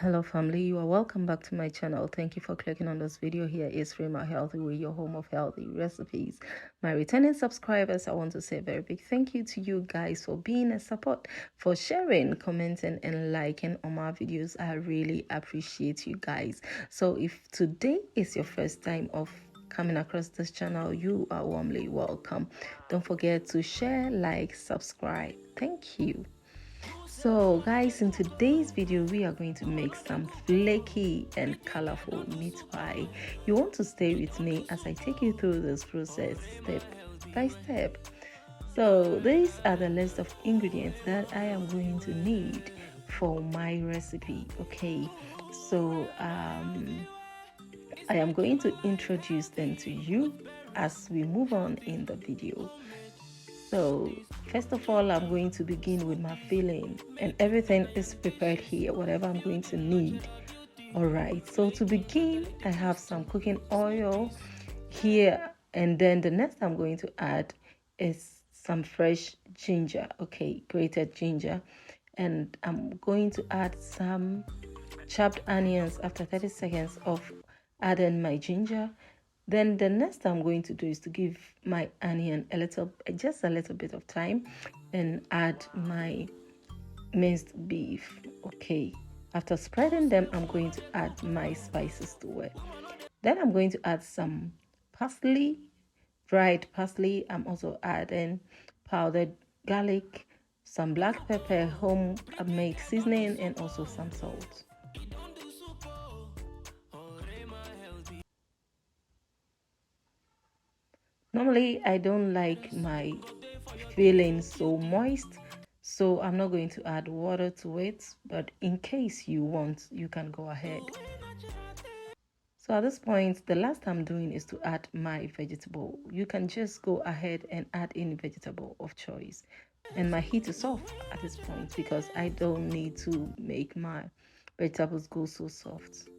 Hello family, you are welcome back to my channel. Thank you for clicking on this video. Here is Rima Healthy with your home of healthy recipes. My returning subscribers, I want to say a very big thank you to you guys for being a support, for sharing, commenting and liking on my videos. I really appreciate you guys. So if today is your first time of coming across this channel, you are warmly welcome. Don't forget to share, like, subscribe. Thank you. So guys, in today's video we are going to make some flaky and colorful meat pie. You want to stay with me as I take you through this process step by step. So these are the list of ingredients that I am going to need for my recipe. Okay, so I am going to introduce them to you as we move on in the video. So first of all, I'm going to begin with my filling, and everything is prepared here, whatever I'm going to need. All right, so to begin, I have some cooking oil here, and then the next I'm going to add is some fresh ginger, okay, grated ginger, and I'm going to add some chopped onions after 30 seconds of adding my ginger. Then the next I'm going to do is to give my onion just a little bit of time and add my minced beef. Okay, after spreading them, I'm going to add my spices to it. Then I'm going to add some parsley, dried parsley. I'm also adding powdered garlic, some black pepper, homemade seasoning, and also some salt. Normally, I don't like my filling so moist, so I'm not going to add water to it, but in case you want, you can go ahead. So at this point, the last I'm doing is to add my vegetable. You can just go ahead and add any vegetable of choice. And my heat is off at this point because I don't need to make my vegetables go so soft.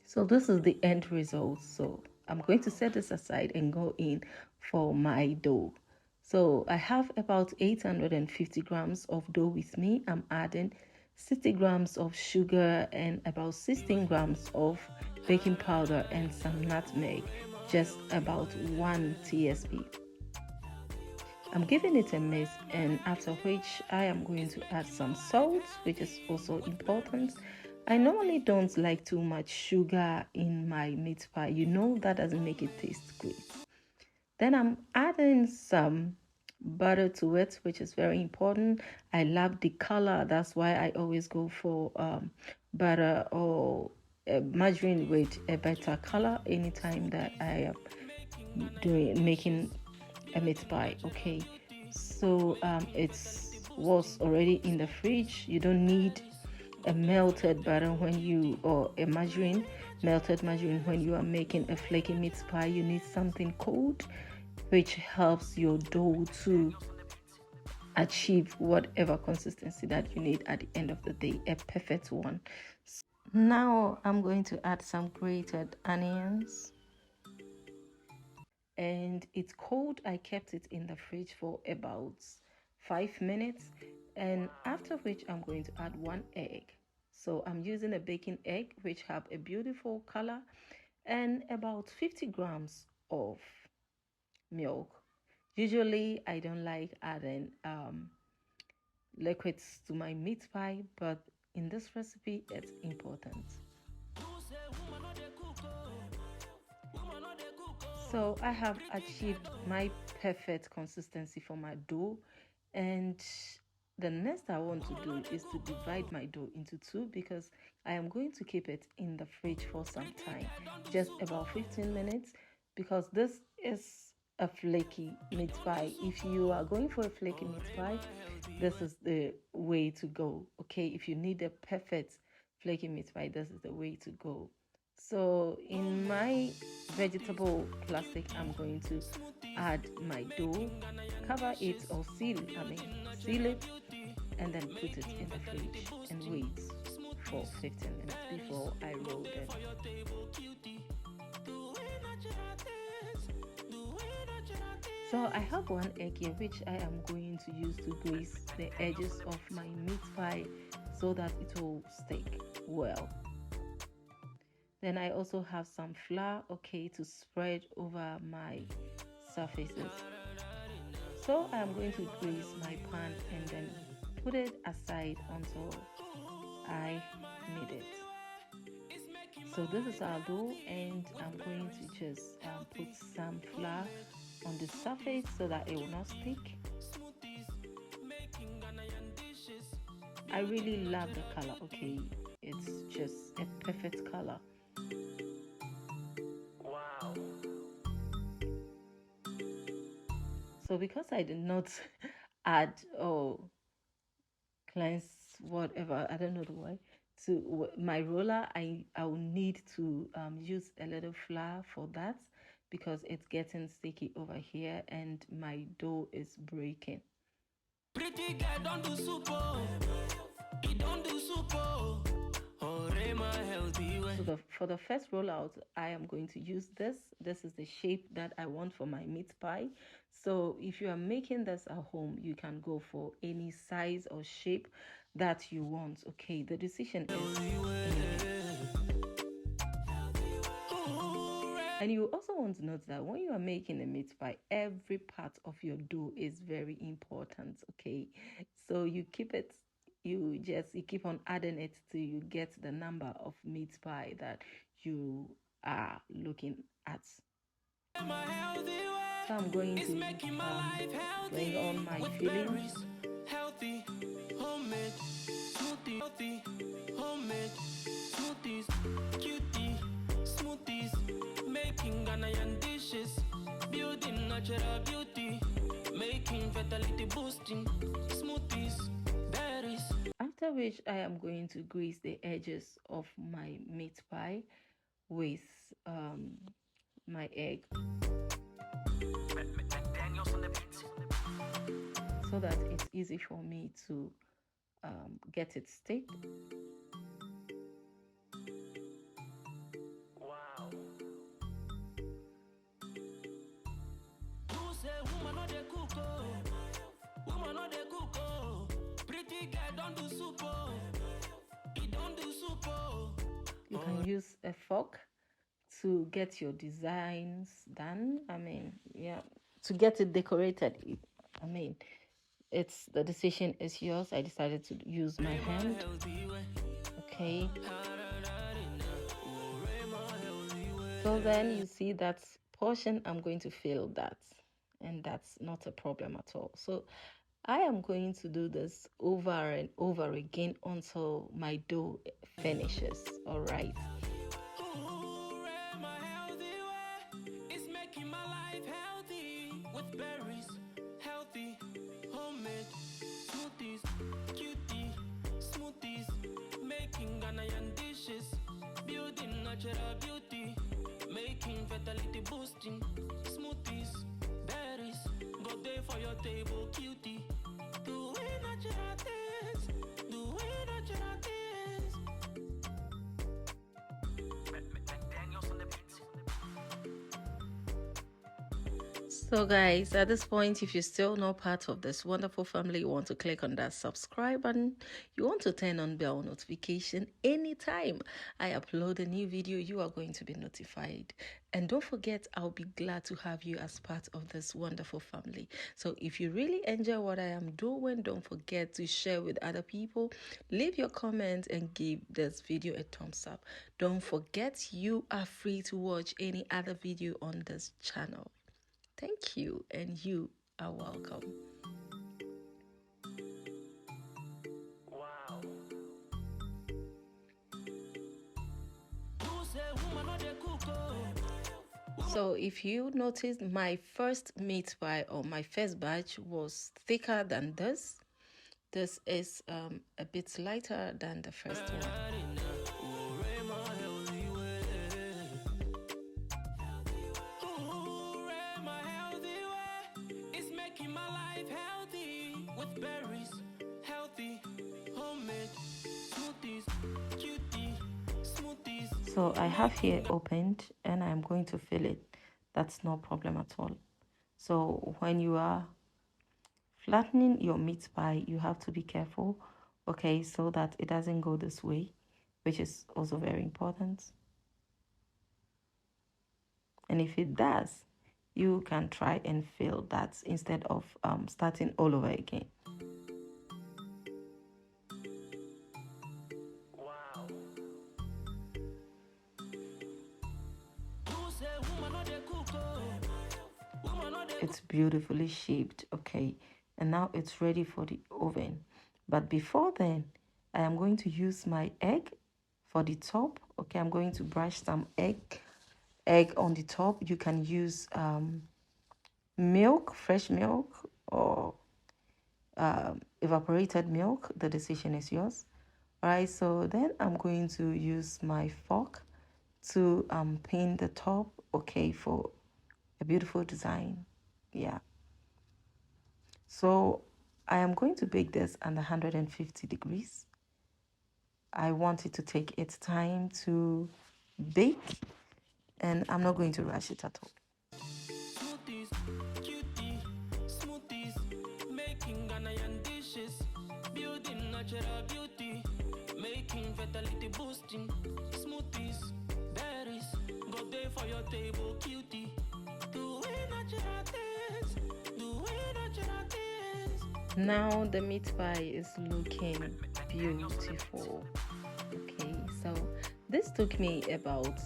So this is the end result. So I'm going to set this aside and go in for my dough. So I have about 850 grams of dough with me. I'm adding 60 grams of sugar and about 16 grams of baking powder and some nutmeg, just about 1 tsp. I'm giving it a mix, and after which I am going to add some salt, which is also important. I normally don't like too much sugar in my meat pie. You know, that doesn't make it taste great. Then I'm adding some butter to it, which is very important. I love the color. That's why I always go for butter or margarine with a better color anytime that I am making a meat pie. Okay, so it was already in the fridge. You don't need a melted butter when you, or a melted margarine when you are making a flaky meat pie. You need something cold, which helps your dough to achieve whatever consistency that you need at the end of the day, a perfect one. Now I'm going to add some grated onions, and it's cold. I kept it in the fridge for about 5 minutes, and after which I'm going to add 1 egg. So I'm using a baking egg, which have a beautiful color, and about 50 grams of milk. Usually I don't like adding liquids to my meat pie, but in this recipe it's important. So I have achieved my perfect consistency for my dough, and the next I want to do is to divide my dough into two, because I am going to keep it in the fridge for some time, just about 15 minutes, because this is a flaky meat pie. If you are going for a flaky meat pie, this is the way to go. Okay, if you need a perfect flaky meat pie, this is the way to go. So in my vegetable plastic, I'm going to add my dough, cover it or seal it, and then put it in the fridge and wait for 15 minutes before I roll them. So I have one egg here which I am going to use to grease the edges of my meat pie so that it will stick well. Then I also have some flour, okay, to spread over my surfaces. So I'm going to grease my pan and then put it aside until I need it. So this is our dough, and I'm going to just put some flour on the surface so that it will not stick. I really love the color, okay, it's just a perfect color. Wow. So because I did not add cleanse whatever, I don't know the word, to my roller, I will need to use a little flour for that because it's getting sticky over here and my dough is breaking. Pretty girl don't do super. It don't do super. So for the first rollout, I am going to use this. This is the shape that I want for my meat pie. So if you are making this at home, you can go for any size or shape that you want. Okay, the decision is in you. And you also want to note that when you are making a meat pie, every part of your dough is very important. Okay, so you keep it, you keep on adding it till you get the number of meat pie that you are looking at. So I'm going to bring on my filling. Healthy, homemade, smoothie, healthy, homemade, smoothies, cutie, smoothies, making Ghanaian dishes, building natural beauty, making fertility boosting, smoothies, berries. After which I am going to grease the edges of my meat pie with my egg, so that it's easy for me to get it stick. Wow. Who say woman no dey cook oh? Woman no dey cook oh. Pretty girl don't do soup oh. It don't do soup oh. You can use a fork to get your designs done. I mean, yeah, to get it decorated. I mean, it's the decision is yours. I decided to use my hand. Okay. So then you see that portion, I'm going to fill that, and that's not a problem at all. So I am going to do this over and over again until my dough finishes. All right. Natural beauty, making fertility boosting, smoothies, berries, go there for your table, cutie. Do we natural things? Do we natural things? Daniels on the beat. So guys, at this point, if you're still not part of this wonderful family, you want to click on that subscribe button. You want to turn on bell notification. Anytime I upload a new video, you are going to be notified. And don't forget, I'll be glad to have you as part of this wonderful family. So if you really enjoy what I am doing, don't forget to share with other people. Leave your comments and give this video a thumbs up. Don't forget, you are free to watch any other video on this channel. Thank you, and you are welcome. Wow. So if you noticed, my first meat pie or my first batch was thicker than this. This is a bit lighter than the first one. So I have here opened and I'm going to fill it. That's no problem at all. So when you are flattening your meat pie, you have to be careful, okay, so that it doesn't go this way, which is also very important. And if it does, you can try and fill that instead of starting all over again. It's beautifully shaped, okay, and now it's ready for the oven. But before then, I am going to use my egg for the top. Okay, I'm going to brush some egg on the top. You can use milk, fresh milk, or evaporated milk. The decision is yours. All right, so then I'm going to use my fork to paint the top, okay, for a beautiful design. Yeah. So I am going to bake this under 150 degrees. I want it to take its time to bake, and I'm not going to rush it at all. Smoothies, cutie, smoothies, making Ghanaian dishes, building natural beauty, making fertility boosting, smoothies, berries, go there for your table, cutie, doing natural things, doing natural things. Now the meat pie is looking beautiful. Okay, so this took me about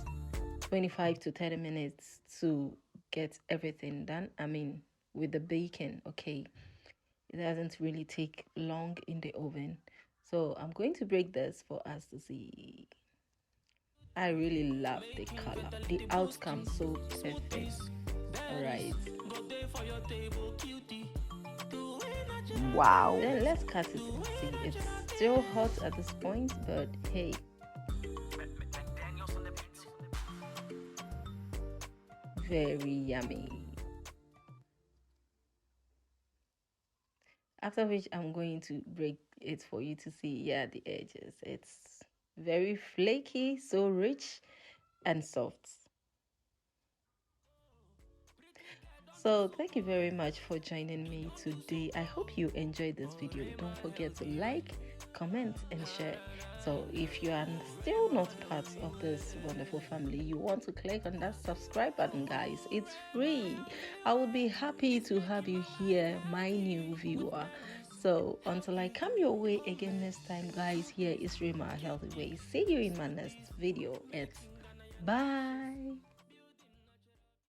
25 to 30 minutes to get everything done. I mean, with the bacon, okay, it doesn't really take long in the oven. So I'm going to break this for us to see. I really love the color, the outcome, so perfect. All right. Wow. Then let's cut it and see. It's still hot at this point, but hey. Very yummy. After which I'm going to break it for you to see, yeah, the edges. It's very flaky, so rich and soft. So thank you very much for joining me today. I hope you enjoyed this video. Don't forget to like, comment and share. So if you are still not part of this wonderful family, you want to click on that subscribe button, guys. It's free. I would be happy to have you here, my new viewer. So until I come your way again next time, guys, here is Rima Healthy Way. See you in my next video. It's bye.